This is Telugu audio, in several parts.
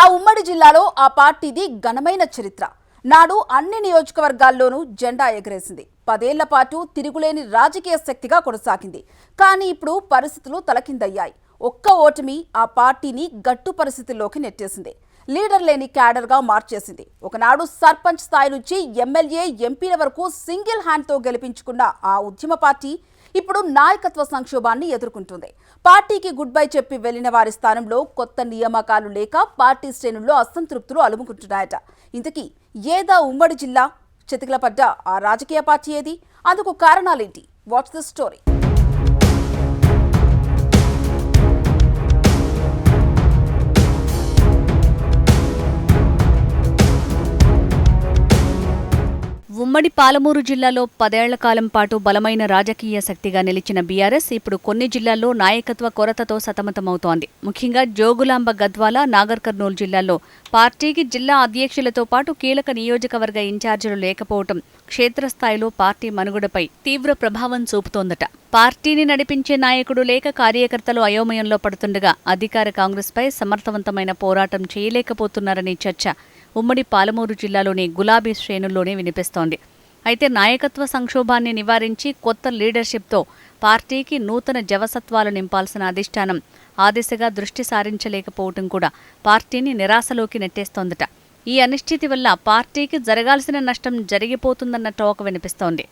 ఆ ఉమ్మడి జిల్లాలో ఆ పార్టీది ఘనమైన చరిత్ర. నాడు అన్ని నియోజకవర్గాల్లోనూ జెండా ఎగరేసింది. 10 ఏళ్ల పాటు తిరుగులేని రాజకీయ శక్తిగా కొనసాగింది. కానీ ఇప్పుడు పరిస్థితులు తలకిందయ్యాయి. ఒక్క ఓటమి ఆ పార్టీని గట్టు పరిస్థితుల్లోకి నెట్టేసింది. లీడర్ లేని క్యాడర్గా మార్చేసింది. ఒకనాడు సర్పంచ్ స్థాయి నుంచి ఎమ్మెల్యే, ఎంపీల వరకు సింగిల్ హ్యాండ్తో గెలిపించుకున్న ఆ ఉద్యమ పార్టీ ఇప్పుడు నాయకత్వ సంక్షోభాన్ని ఎదుర్కొంటుంది. పార్టీకి గుడ్ బై చెప్పి వెళ్లిన వారి స్థానంలో కొత్త నియామకాలు లేక పార్టీ శ్రేణుల్లో అసంతృప్తులు అలుముకుంటున్నాయట. ఇంతకీ ఏదా ఉమ్మడి జిల్లా చతికిలపడ్డ ఆ రాజకీయ పార్టీ ఏది? అందుకు కారణాలేంటి? Watch the story. ఉమ్మడి పాలమూరు జిల్లాలో 10 ఏళ్ల కాలం పాటు బలమైన రాజకీయ శక్తిగా నిలిచిన బీఆర్ఎస్ ఇప్పుడు కొన్ని జిల్లాల్లో నాయకత్వ కొరతతో సతమతమవుతోంది. ముఖ్యంగా జోగులాంబ, గద్వాల, నాగర్ కర్నూలు జిల్లాల్లో పార్టీకి జిల్లా అధ్యక్షులతో పాటు కీలక నియోజకవర్గ ఇన్ఛార్జీలు లేకపోవడం క్షేత్రస్థాయిలో పార్టీ మనుగడపై తీవ్ర ప్రభావం చూపుతోందట. పార్టీని నడిపించే నాయకుడు లేక కార్యకర్తలు అయోమయంలో పడుతుండగా అధికార కాంగ్రెస్పై సమర్థవంతమైన పోరాటం చేయలేకపోతున్నారనే చర్చ ఉమ్మడి పాలమూరు జిల్లాలోని గులాబీ శ్రేణుల్లోనే వినిపిస్తోంది. అయితే నాయకత్వ సంక్షోభాన్ని నివారించి కొత్త లీడర్షిప్తో పార్టీకి నూతన జవసత్వాలు నింపాల్సిన అధిష్టానం ఆ దిశగా దృష్టి సారించలేకపోవటం కూడా పార్టీని నిరాశలోకి నెట్టేస్తోందట. ఈ అనిశ్చితి వల్ల పార్టీకి జరగాల్సిన నష్టం జరిగిపోతుందన్న టాక్ వినిపిస్తోంది.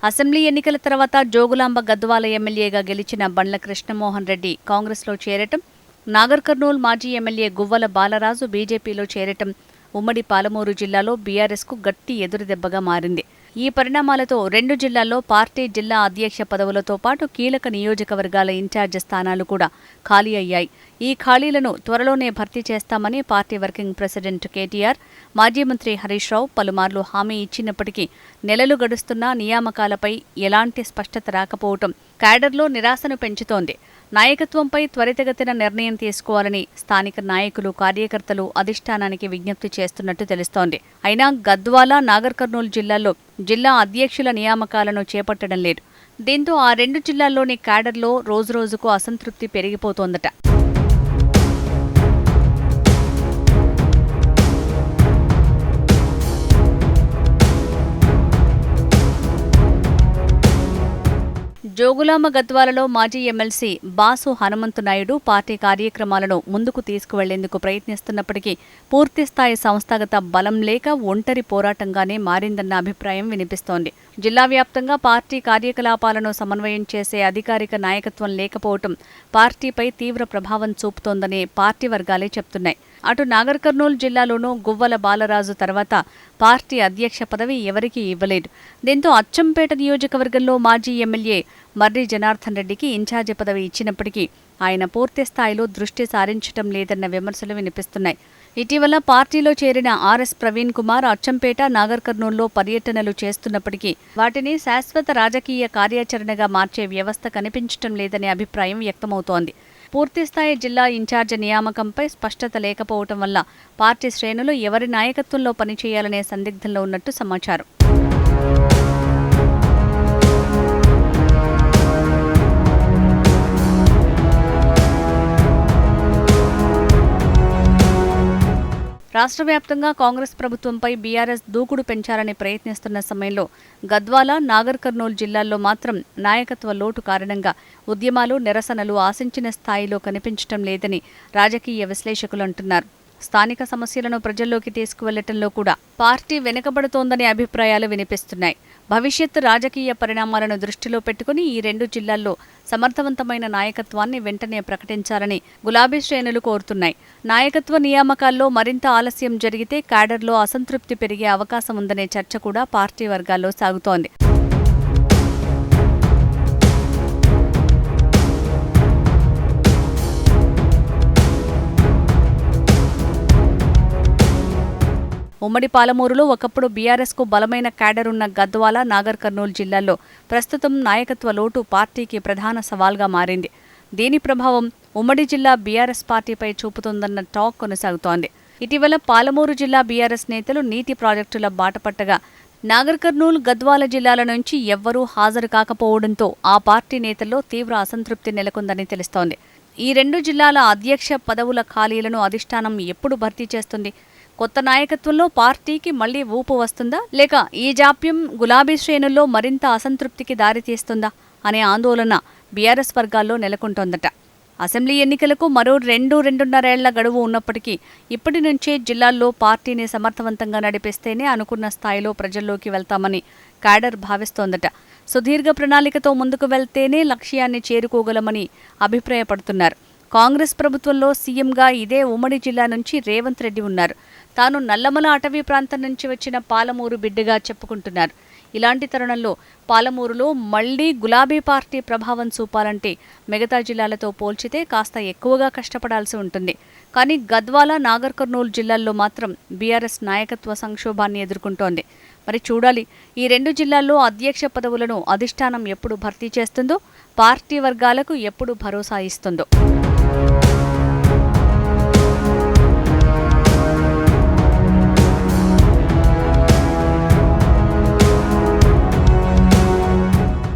అసెంబ్లీ ఎన్నికల తర్వాత జోగులాంబ, గద్వాల ఎమ్మెల్యేగా గెలిచిన బండ్ల కృష్ణమోహన్ రెడ్డి కాంగ్రెస్లో చేరటం, నాగర్ కర్నూలు మాజీ ఎమ్మెల్యే గువ్వల బాలరాజు బీజేపీలో చేరటం ఉమ్మడి పాలమూరు జిల్లాలో బీఆర్ఎస్కు గట్టి ఎదురుదెబ్బగా మారింది. ఈ పరిణామాలతో 2 జిల్లాల్లో పార్టీ జిల్లా అధ్యక్ష పదవులతో పాటు కీలక నియోజకవర్గాల ఇన్ఛార్జ్ స్థానాలు కూడా ఖాళీ అయ్యాయి. ఈ ఖాళీలను త్వరలోనే భర్తీ చేస్తామని పార్టీ వర్కింగ్ ప్రెసిడెంట్ కేటీఆర్, మాజీ మంత్రి హరీష్ రావు పలుమార్లు హామీ ఇచ్చినప్పటికీ నెలలు గడుస్తున్నా నియామకాలపై ఎలాంటి స్పష్టత రాకపోవటం క్యాడర్లో నిరాశను పెంచుతోంది. నాయకత్వంపై త్వరితగతిన నిర్ణయం తీసుకోవాలని స్థానిక నాయకులు, కార్యకర్తలు అధిష్టానానికి విజ్ఞప్తి చేస్తున్నట్టు తెలుస్తోంది. అయినా గద్వాల, నాగర్ కర్నూలు జిల్లాల్లో జిల్లా అధ్యక్షుల నియామకాలను చేపట్టడం లేదు. దీంతో ఆ 2 జిల్లాల్లోని క్యాడర్లో రోజురోజుకు అసంతృప్తి పెరిగిపోతోందట. జోగులాంబ, గద్వాలలో మాజీ ఎమ్మెల్సీ బాసు హనుమంతునాయుడు పార్టీ కార్యక్రమాలను ముందుకు తీసుకువెళ్లేందుకు ప్రయత్నిస్తున్నప్పటికీ పూర్తిస్థాయి సంస్థాగత బలం లేక ఒంటరి పోరాటంగానే మారిందన్న అభిప్రాయం వినిపిస్తోంది. జిల్లా వ్యాప్తంగా పార్టీ కార్యకలాపాలను సమన్వయం చేసే అధికారిక నాయకత్వం లేకపోవటం పార్టీపై తీవ్ర ప్రభావం చూపుతోందని పార్టీ వర్గాలే చెప్తున్నాయి. అటు నాగర్ కర్నూలు జిల్లాలోనూ గువ్వల బాలరాజు తర్వాత పార్టీ అధ్యక్ష పదవి ఎవరికీ ఇవ్వలేదు. దీంతో అచ్చంపేట నియోజకవర్గంలో మాజీ ఎమ్మెల్యే మర్రి జనార్దన్ రెడ్డికి ఇన్ఛార్జి పదవి ఇచ్చినప్పటికీ ఆయన పూర్తి స్థాయిలో దృష్టి సారించటం లేదన్న విమర్శలు వినిపిస్తున్నాయి. ఇటీవల పార్టీలో చేరిన ఆర్ఎస్ ప్రవీణ్ కుమార్ అచ్చంపేట, నాగర్ కర్నూలులో పర్యటనలు చేస్తున్నప్పటికీ వాటిని శాశ్వత రాజకీయ కార్యాచరణగా మార్చే వ్యవస్థ కనిపించటం లేదనే అభిప్రాయం వ్యక్తమవుతోంది. పూర్తిస్థాయి జిల్లా ఇన్ఛార్జి నియామకంపై స్పష్టత లేకపోవటం వల్ల పార్టీ శ్రేణులు ఎవరి నాయకత్వంలో పనిచేయాలనే సందిగ్ధంలో ఉన్నట్టు సమాచారం. రాష్ట్ర వ్యాప్తంగా కాంగ్రెస్ ప్రభుత్వంపై బీఆర్ఎస్ దూకుడు పెంచాలని ప్రయత్నిస్తున్న సమయంలో గద్వాల, నాగర్ కర్నూలు జిల్లాల్లో మాత్రం నాయకత్వ లోటు కారణంగా ఉద్యమాలు, నిరసనలు ఆశించిన స్థాయిలో కనిపించటం లేదని రాజకీయ విశ్లేషకులు అంటున్నారు. స్థానిక సమస్యలను ప్రజల్లోకి తీసుకువెళ్లటంలో కూడా పార్టీ వెనుకబడుతోందనే అభిప్రాయాలు వినిపిస్తున్నాయి. భవిష్యత్ రాజకీయ పరిణామాలను దృష్టిలో పెట్టుకుని ఈ 2 జిల్లాల్లో సమర్థవంతమైన నాయకత్వాన్ని వెంటనే ప్రకటించాలని గులాబీ శ్రేణులు కోరుతున్నాయి. నాయకత్వ నియామకాల్లో మరింత ఆలస్యం జరిగితే క్యాడర్లో అసంతృప్తి పెరిగే అవకాశం ఉందనే చర్చ కూడా పార్టీ వర్గాల్లో సాగుతోంది. ఉమ్మడి పాలమూరులో ఒకప్పుడు బీఆర్ఎస్కు బలమైన క్యాడర్ ఉన్న గద్వాల, నాగర్ కర్నూలు జిల్లాల్లో ప్రస్తుతం నాయకత్వ లోటు పార్టీకి ప్రధాన సవాల్గా మారింది. దీని ప్రభావం ఉమ్మడి జిల్లా బీఆర్ఎస్ పార్టీపై చూపుతుందన్న టాక్ కొనసాగుతోంది. ఇటీవల పాలమూరు జిల్లా బీఆర్ఎస్ నేతలు నీటి ప్రాజెక్టుల బాటపట్టగా నాగర్ కర్నూల్, గద్వాల జిల్లాల నుంచి ఎవ్వరూ హాజరు కాకపోవడంతో ఆ పార్టీ నేతల్లో తీవ్ర అసంతృప్తి నెలకొందని తెలుస్తోంది. ఈ 2 జిల్లాల అధ్యక్ష పదవుల ఖాళీలను అధిష్టానం ఎప్పుడు భర్తీ చేస్తుంది? కొత్త నాయకత్వంలో పార్టీకి మళ్లీ ఊపు వస్తుందా, లేక ఈ జాప్యం గులాబీ శ్రేణుల్లో మరింత అసంతృప్తికి దారితీస్తుందా అనే ఆందోళన బీఆర్ఎస్ వర్గాల్లో నెలకొంటోందట. అసెంబ్లీ ఎన్నికలకు మరో 2-2.5 ఏళ్ల గడువు ఉన్నప్పటికీ ఇప్పటి నుంచే జిల్లాల్లో పార్టీని సమర్థవంతంగా నడిపిస్తేనే అనుకున్న స్థాయిలో ప్రజల్లోకి వెళ్తామని క్యాడర్ భావిస్తోందట. సుదీర్ఘ ప్రణాళికతో ముందుకు వెళ్తేనే లక్ష్యాన్ని చేరుకోగలమని అభిప్రాయపడుతున్నారు. కాంగ్రెస్ ప్రభుత్వంలో సీఎంగా ఇదే ఉమ్మడి జిల్లా నుంచి రేవంత్ రెడ్డి ఉన్నారు. తాను నల్లమల అటవీ ప్రాంతం నుంచి వచ్చిన పాలమూరు బిడ్డగా చెప్పుకుంటున్నారు. ఇలాంటి తరుణంలో పాలమూరులో మళ్లీ గులాబీ పార్టీ ప్రభావం చూపాలంటే మిగతా జిల్లాలతో పోల్చితే కాస్త ఎక్కువగా కష్టపడాల్సి ఉంటుంది. కానీ గద్వాల, నాగర్ కర్నూల్ జిల్లాల్లో మాత్రం బీఆర్ఎస్ నాయకత్వ సంక్షోభాన్ని ఎదుర్కొంటోంది. మరి చూడాలి, ఈ 2 జిల్లాల్లో అధ్యక్ష పదవులను అధిష్టానం ఎప్పుడు భర్తీ చేస్తుందో, పార్టీ వర్గాలకు ఎప్పుడు భరోసా ఇస్తుందో.